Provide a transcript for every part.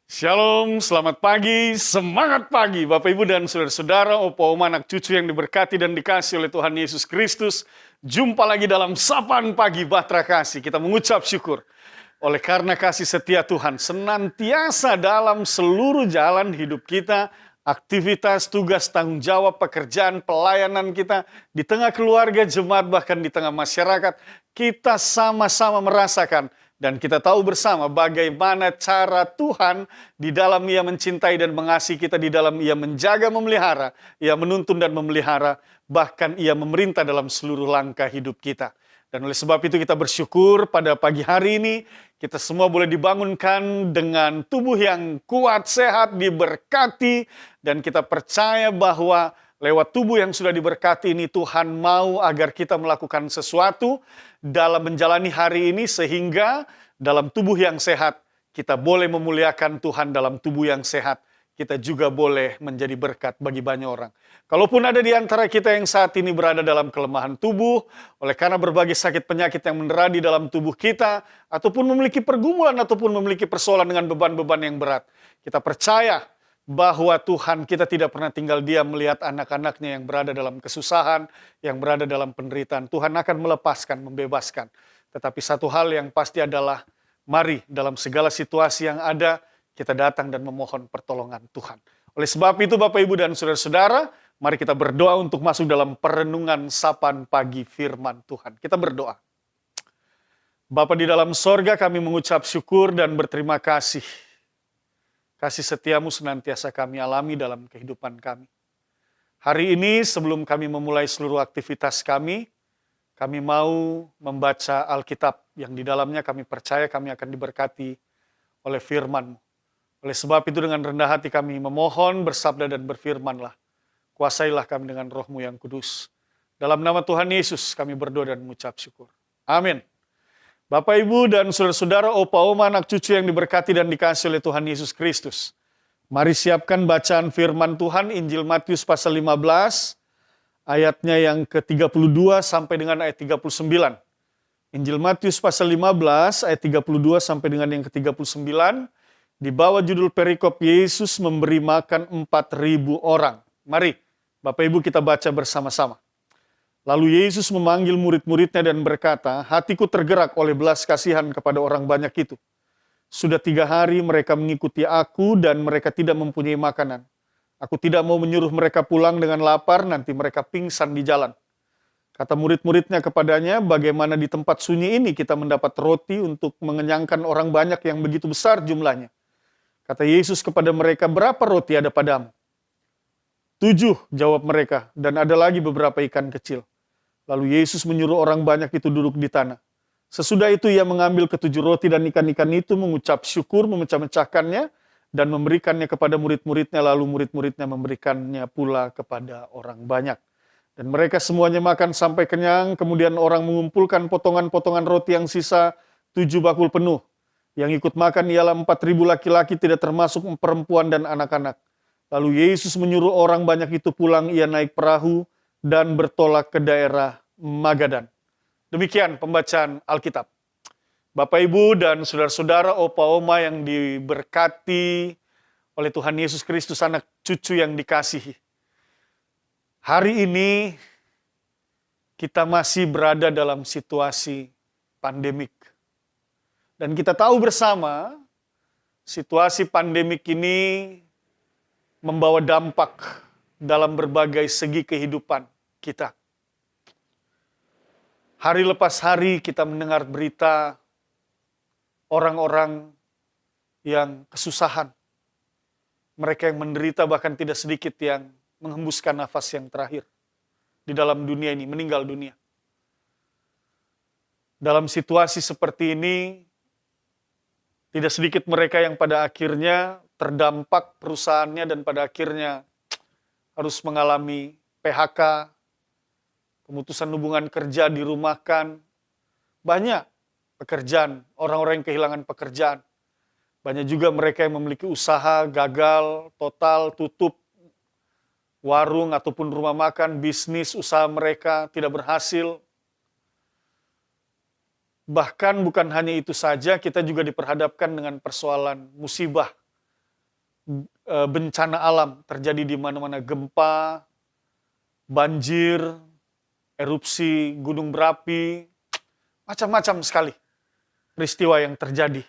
Shalom, selamat pagi, semangat pagi Bapak Ibu dan Saudara-saudara, opa oma anak cucu yang diberkati dan dikasih oleh Tuhan Yesus Kristus. Jumpa lagi dalam Sapaan Pagi Batra Kasih. Kita mengucap syukur oleh karena kasih setia Tuhan senantiasa dalam seluruh jalan hidup kita, aktivitas, tugas, tanggung jawab, pekerjaan, pelayanan kita, di tengah keluarga, jemaat, bahkan di tengah masyarakat, kita sama-sama merasakan dan kita tahu bersama bagaimana cara Tuhan di dalam Ia mencintai dan mengasihi kita, di dalam Ia menjaga, memelihara, Ia menuntun dan memelihara, bahkan Ia memerintah dalam seluruh langkah hidup kita. Dan oleh sebab itu kita bersyukur pada pagi hari ini, kita semua boleh dibangunkan dengan tubuh yang kuat, sehat, diberkati, dan kita percaya bahwa lewat tubuh yang sudah diberkati ini Tuhan mau agar kita melakukan sesuatu dalam menjalani hari ini sehingga dalam tubuh yang sehat kita boleh memuliakan Tuhan, dalam tubuh yang sehat kita juga boleh menjadi berkat bagi banyak orang. Kalaupun ada di antara kita yang saat ini berada dalam kelemahan tubuh oleh karena berbagai sakit penyakit yang mendera di dalam tubuh kita, ataupun memiliki pergumulan ataupun memiliki persoalan dengan beban-beban yang berat, kita percaya bahwa Tuhan kita tidak pernah tinggal diam melihat anak-anaknya yang berada dalam kesusahan, yang berada dalam penderitaan. Tuhan akan melepaskan, membebaskan. Tetapi satu hal yang pasti adalah, mari dalam segala situasi yang ada, kita datang dan memohon pertolongan Tuhan. Oleh sebab itu Bapak Ibu dan Saudara-saudara, mari kita berdoa untuk masuk dalam perenungan Sapaan Pagi firman Tuhan. Kita berdoa. Bapa di dalam sorga, kami mengucap syukur dan berterima kasih. Kasih setiamu senantiasa kami alami dalam kehidupan kami. Hari ini sebelum kami memulai seluruh aktivitas kami mau membaca Alkitab yang di dalamnya kami percaya kami akan diberkati oleh firman-Mu. Oleh sebab itu dengan rendah hati kami memohon, bersabda dan berfirmanlah. Kuasailah kami dengan Roh-Mu yang kudus. Dalam nama Tuhan Yesus kami berdoa dan mengucap syukur. Amin. Bapak, Ibu, dan saudara-saudara, opa, oma, anak cucu yang diberkati dan dikasihi oleh Tuhan Yesus Kristus. Mari siapkan bacaan firman Tuhan, Injil Matius pasal 15, ayatnya yang ke-32 sampai dengan ayat 39. Injil Matius pasal 15, ayat 32 sampai dengan yang ke-39, di bawah judul perikop Yesus memberi makan 4.000 orang. Mari, Bapak Ibu, kita baca bersama-sama. Lalu Yesus memanggil murid-muridnya dan berkata, hatiku tergerak oleh belas kasihan kepada orang banyak itu. Sudah 3 hari mereka mengikuti aku dan mereka tidak mempunyai makanan. Aku tidak mau menyuruh mereka pulang dengan lapar, nanti mereka pingsan di jalan. Kata murid-muridnya kepadanya, bagaimana di tempat sunyi ini kita mendapat roti untuk mengenyangkan orang banyak yang begitu besar jumlahnya. Kata Yesus kepada mereka, berapa roti ada padamu? 7, jawab mereka, dan ada lagi beberapa ikan kecil. Lalu Yesus menyuruh orang banyak itu duduk di tanah. Sesudah itu ia mengambil ke-7 roti dan ikan-ikan itu, mengucap syukur, memecah-mecahkannya, dan memberikannya kepada murid-muridnya, lalu murid-muridnya memberikannya pula kepada orang banyak. Dan mereka semuanya makan sampai kenyang, kemudian orang mengumpulkan potongan-potongan roti yang sisa 7 bakul penuh. Yang ikut makan ialah 4.000 laki-laki, tidak termasuk perempuan dan anak-anak. Lalu Yesus menyuruh orang banyak itu pulang, ia naik perahu, dan bertolak ke daerah Magadan. Demikian pembacaan Alkitab. Bapak, Ibu, dan saudara-saudara, opa, oma yang diberkati oleh Tuhan Yesus Kristus, anak cucu yang dikasihi. Hari ini kita masih berada dalam situasi pandemik. Dan kita tahu bersama, situasi pandemik ini membawa dampak dalam berbagai segi kehidupan kita. Hari lepas hari kita mendengar berita orang-orang yang kesusahan. Mereka yang menderita, bahkan tidak sedikit yang menghembuskan nafas yang terakhir di dalam dunia ini, meninggal dunia. Dalam situasi seperti ini, tidak sedikit mereka yang pada akhirnya terdampak perusahaannya dan pada akhirnya harus mengalami PHK, pemutusan hubungan kerja, dirumahkan. Banyak pekerjaan, orang-orang yang kehilangan pekerjaan. Banyak juga mereka yang memiliki usaha gagal, total, tutup. Warung ataupun rumah makan, bisnis, usaha mereka tidak berhasil. Bahkan bukan hanya itu saja, kita juga diperhadapkan dengan persoalan musibah bencana alam terjadi di mana-mana, gempa, banjir, erupsi gunung berapi, macam-macam sekali peristiwa yang terjadi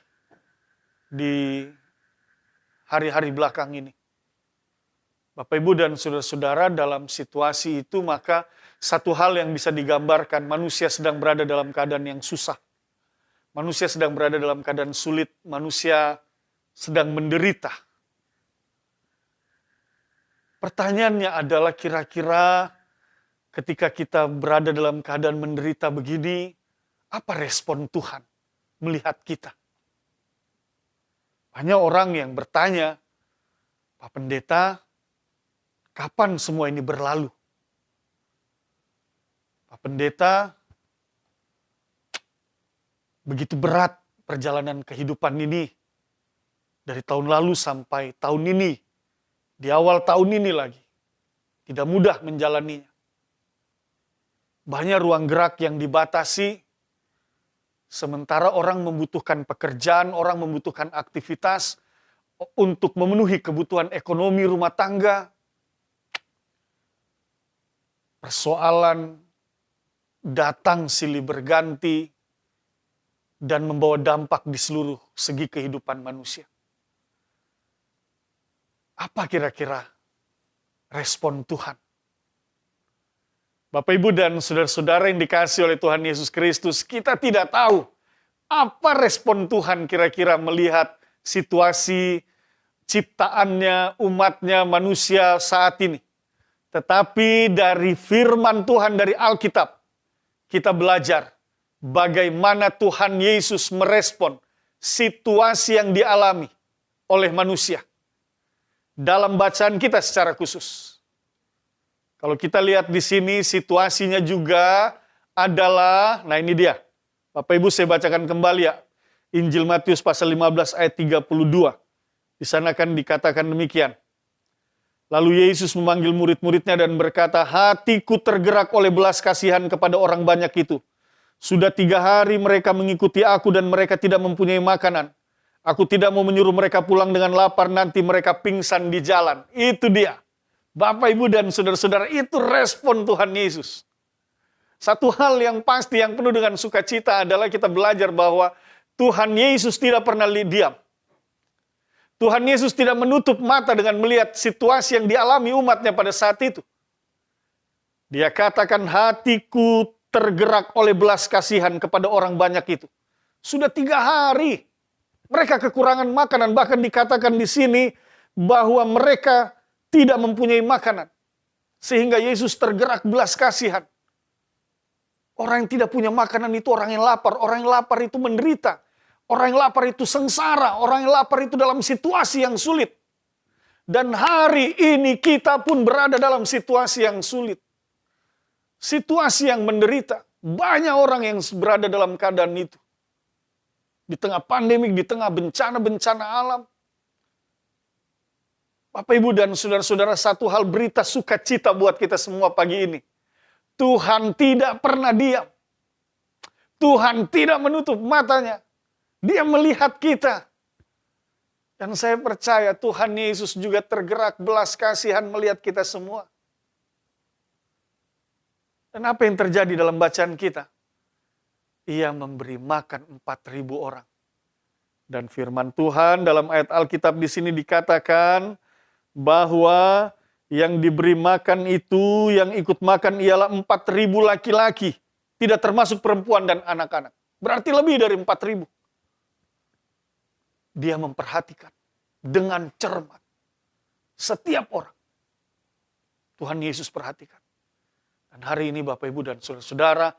di hari-hari belakang ini. Bapak, Ibu, dan saudara-saudara, dalam situasi itu maka satu hal yang bisa digambarkan, manusia sedang berada dalam keadaan yang susah. Manusia sedang berada dalam keadaan sulit, manusia sedang menderita. Pertanyaannya adalah kira-kira ketika kita berada dalam keadaan menderita begini, apa respon Tuhan melihat kita? Banyak orang yang bertanya, Pak Pendeta, kapan semua ini berlalu? Pak Pendeta, begitu berat perjalanan kehidupan ini. Dari tahun lalu sampai tahun ini. Di awal tahun ini lagi. Tidak mudah menjalaninya. Banyak ruang gerak yang dibatasi. Sementara orang membutuhkan pekerjaan, orang membutuhkan aktivitas untuk memenuhi kebutuhan ekonomi rumah tangga. Persoalan datang silih berganti dan membawa dampak di seluruh segi kehidupan manusia. Apa kira-kira respon Tuhan? Bapak, Ibu, dan saudara-saudara yang dikasihi oleh Tuhan Yesus Kristus, kita tidak tahu apa respon Tuhan kira-kira melihat situasi ciptaannya, umatnya, manusia saat ini. Tetapi dari firman Tuhan, dari Alkitab, kita belajar bagaimana Tuhan Yesus merespon situasi yang dialami oleh manusia. Dalam bacaan kita secara khusus. Kalau kita lihat di sini situasinya juga adalah, nah ini dia. Bapak Ibu, saya bacakan kembali ya. Injil Matius pasal 15 ayat 32. Di sana kan dikatakan demikian. Lalu Yesus memanggil murid-muridnya dan berkata, hatiku tergerak oleh belas kasihan kepada orang banyak itu. Sudah 3 hari mereka mengikuti aku dan mereka tidak mempunyai makanan. Aku tidak mau menyuruh mereka pulang dengan lapar, nanti mereka pingsan di jalan. Itu dia. Bapak, Ibu, dan saudara-saudara, itu respon Tuhan Yesus. Satu hal yang pasti, yang penuh dengan sukacita adalah kita belajar bahwa Tuhan Yesus tidak pernah diam. Tuhan Yesus tidak menutup mata dengan melihat situasi yang dialami umatnya pada saat itu. Dia katakan, hatiku tergerak oleh belas kasihan kepada orang banyak itu. Sudah 3 hari. Mereka kekurangan makanan, bahkan dikatakan di sini bahwa mereka tidak mempunyai makanan. Sehingga Yesus tergerak belas kasihan. Orang yang tidak punya makanan itu orang yang lapar. Orang yang lapar itu menderita. Orang yang lapar itu sengsara. Orang yang lapar itu dalam situasi yang sulit. Dan hari ini kita pun berada dalam situasi yang sulit. Situasi yang menderita. Banyak orang yang berada dalam keadaan itu. Di tengah pandemik, di tengah bencana-bencana alam. Bapak, Ibu, dan saudara-saudara, satu hal berita sukacita buat kita semua pagi ini. Tuhan tidak pernah diam. Tuhan tidak menutup matanya. Dia melihat kita. Dan saya percaya Tuhan Yesus juga tergerak belas kasihan melihat kita semua. Dan apa yang terjadi dalam bacaan kita? Ia memberi makan 4.000 orang. Dan firman Tuhan dalam ayat Alkitab di sini dikatakan bahwa yang diberi makan itu, yang ikut makan ialah 4.000 laki-laki. Tidak termasuk perempuan dan anak-anak. Berarti lebih dari 4.000. Dia memperhatikan dengan cermat setiap orang. Tuhan Yesus perhatikan. Dan hari ini Bapak, Ibu, dan saudara-saudara,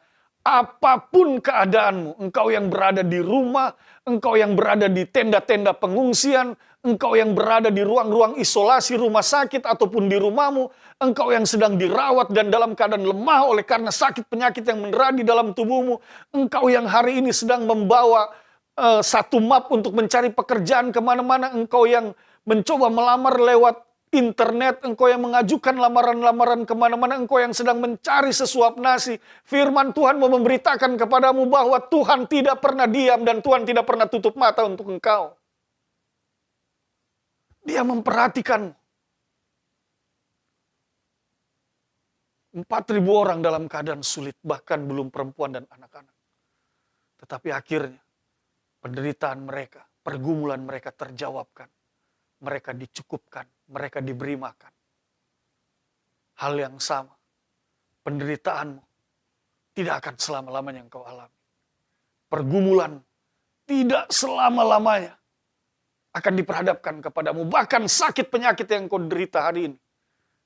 apapun keadaanmu, engkau yang berada di rumah, engkau yang berada di tenda-tenda pengungsian, engkau yang berada di ruang-ruang isolasi rumah sakit ataupun di rumahmu, engkau yang sedang dirawat dan dalam keadaan lemah oleh karena sakit penyakit yang mendera di dalam tubuhmu, engkau yang hari ini sedang membawa satu map untuk mencari pekerjaan kemana-mana, engkau yang mencoba melamar lewat internet, engkau yang mengajukan lamaran-lamaran kemana-mana, engkau yang sedang mencari sesuap nasi. Firman Tuhan mau memberitakan kepadamu bahwa Tuhan tidak pernah diam dan Tuhan tidak pernah tutup mata untuk engkau. Dia memperhatikanmu. 4.000 orang dalam keadaan sulit, bahkan belum perempuan dan anak-anak. Tetapi akhirnya penderitaan mereka, pergumulan mereka terjawabkan. Mereka dicukupkan, mereka diberi makan. Hal yang sama, penderitaanmu tidak akan selama-lamanya engkau alami. Pergumulan tidak selama-lamanya akan diperhadapkan kepadamu. Bahkan sakit penyakit yang kau derita hari ini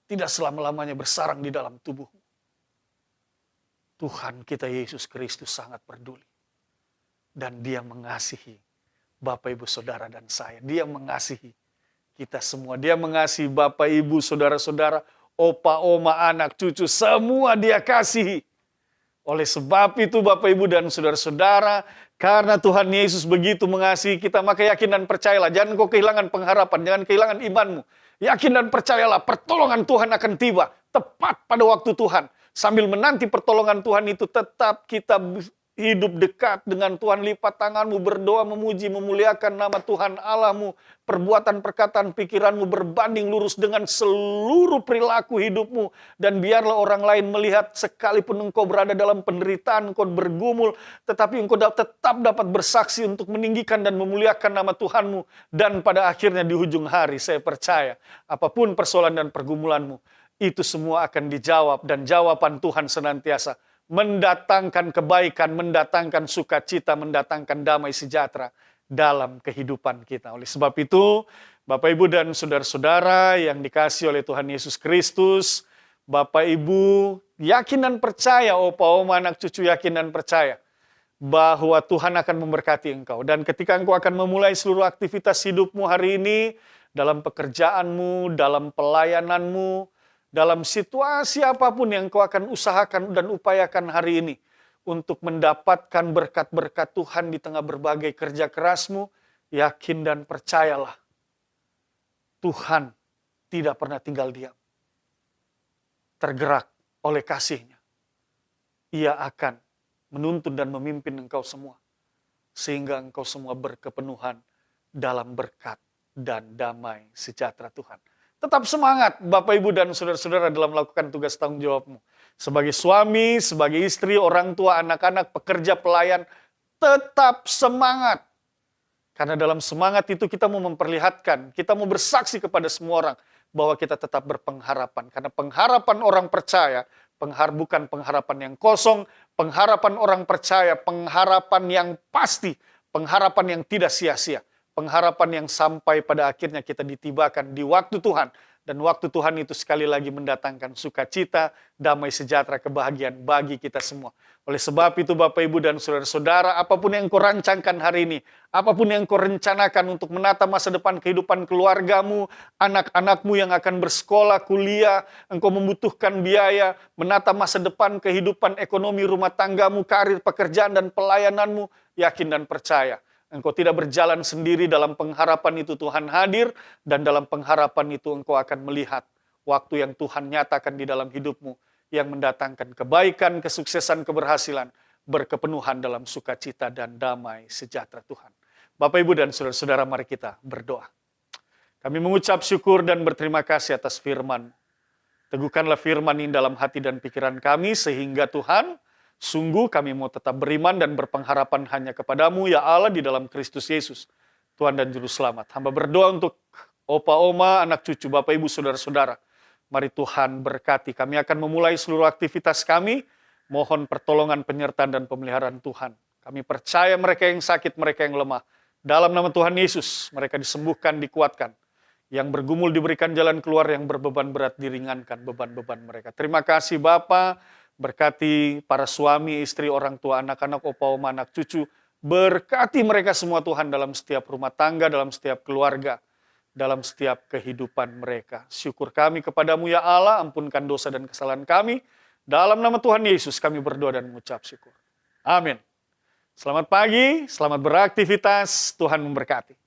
tidak selama-lamanya bersarang di dalam tubuhmu. Tuhan kita Yesus Kristus sangat peduli. Dan Dia mengasihi Bapak, Ibu, Saudara, dan saya. Dia mengasihi kita semua. Dia mengasihi Bapak, Ibu, Saudara-saudara, opa, oma, anak, cucu. Semua Dia kasihi. Oleh sebab itu Bapak, Ibu, dan Saudara-saudara, karena Tuhan Yesus begitu mengasihi kita, maka yakin dan percayalah. Jangan kau kehilangan pengharapan, jangan kehilangan imanmu. Yakin dan percayalah, pertolongan Tuhan akan tiba tepat pada waktu Tuhan. Sambil menanti pertolongan Tuhan itu, tetap kita hidup dekat dengan Tuhan. Lipat tanganmu, berdoa, memuji, memuliakan nama Tuhan Allahmu. Perbuatan, perkataan, pikiranmu berbanding lurus dengan seluruh perilaku hidupmu. Dan biarlah orang lain melihat, sekalipun engkau berada dalam penderitaan, engkau bergumul, tetapi engkau tetap dapat bersaksi untuk meninggikan dan memuliakan nama Tuhanmu. Dan pada akhirnya di ujung hari, saya percaya, apapun persoalan dan pergumulanmu, itu semua akan dijawab. Dan jawaban Tuhan senantiasa mendatangkan kebaikan, mendatangkan sukacita, mendatangkan damai sejahtera dalam kehidupan kita. Oleh sebab itu, Bapak, Ibu, dan saudara-saudara yang dikasihi oleh Tuhan Yesus Kristus, Bapak, Ibu, yakin dan percaya, opa, oma, anak, cucu, yakin dan percaya bahwa Tuhan akan memberkati engkau. Dan ketika engkau akan memulai seluruh aktivitas hidupmu hari ini, dalam pekerjaanmu, dalam pelayananmu, dalam situasi apapun yang kau akan usahakan dan upayakan hari ini untuk mendapatkan berkat-berkat Tuhan di tengah berbagai kerja kerasmu, yakin dan percayalah, Tuhan tidak pernah tinggal diam. Tergerak oleh kasih-Nya, Ia akan menuntun dan memimpin engkau semua, sehingga engkau semua berkepenuhan dalam berkat dan damai sejahtera Tuhan. Tetap semangat Bapak, Ibu, dan saudara-saudara dalam melakukan tugas tanggung jawabmu. Sebagai suami, sebagai istri, orang tua, anak-anak, pekerja, pelayan, tetap semangat. Karena dalam semangat itu kita mau memperlihatkan, kita mau bersaksi kepada semua orang bahwa kita tetap berpengharapan. Karena pengharapan orang percaya, bukan pengharapan yang kosong, pengharapan orang percaya, pengharapan yang pasti, pengharapan yang tidak sia-sia. Pengharapan yang sampai pada akhirnya kita ditibakan di waktu Tuhan. Dan waktu Tuhan itu sekali lagi mendatangkan sukacita, damai sejahtera, kebahagiaan bagi kita semua. Oleh sebab itu Bapak, Ibu, dan saudara-saudara, apapun yang kau rancangkan hari ini, apapun yang kau rencanakan untuk menata masa depan kehidupan keluargamu, anak-anakmu yang akan bersekolah, kuliah, engkau membutuhkan biaya, menata masa depan kehidupan ekonomi rumah tanggamu, karir, pekerjaan, dan pelayananmu, yakin dan percaya. Engkau tidak berjalan sendiri, dalam pengharapan itu Tuhan hadir, dan dalam pengharapan itu engkau akan melihat waktu yang Tuhan nyatakan di dalam hidupmu, yang mendatangkan kebaikan, kesuksesan, keberhasilan, berkepenuhan dalam sukacita dan damai sejahtera Tuhan. Bapak, Ibu, dan saudara-saudara, mari kita berdoa. Kami mengucap syukur dan berterima kasih atas firman. Teguhkanlah firman ini dalam hati dan pikiran kami, sehingga Tuhan, sungguh kami mau tetap beriman dan berpengharapan hanya kepadamu, ya Allah, di dalam Kristus Yesus, Tuhan dan Juru Selamat. Hamba berdoa untuk opa, oma, anak cucu, Bapak, Ibu, saudara-saudara. Mari Tuhan berkati. Kami akan memulai seluruh aktivitas kami. Mohon pertolongan, penyertaan, dan pemeliharaan Tuhan. Kami percaya mereka yang sakit, mereka yang lemah. Dalam nama Tuhan Yesus, mereka disembuhkan, dikuatkan. Yang bergumul diberikan jalan keluar, yang berbeban berat diringankan beban-beban mereka. Terima kasih Bapa. Berkati para suami, istri, orang tua, anak-anak, opa, oma, anak, cucu. Berkati mereka semua Tuhan dalam setiap rumah tangga, dalam setiap keluarga, dalam setiap kehidupan mereka. Syukur kami kepadamu ya Allah, ampunkan dosa dan kesalahan kami. Dalam nama Tuhan Yesus kami berdoa dan mengucap syukur. Amin. Selamat pagi, selamat beraktivitas, Tuhan memberkati.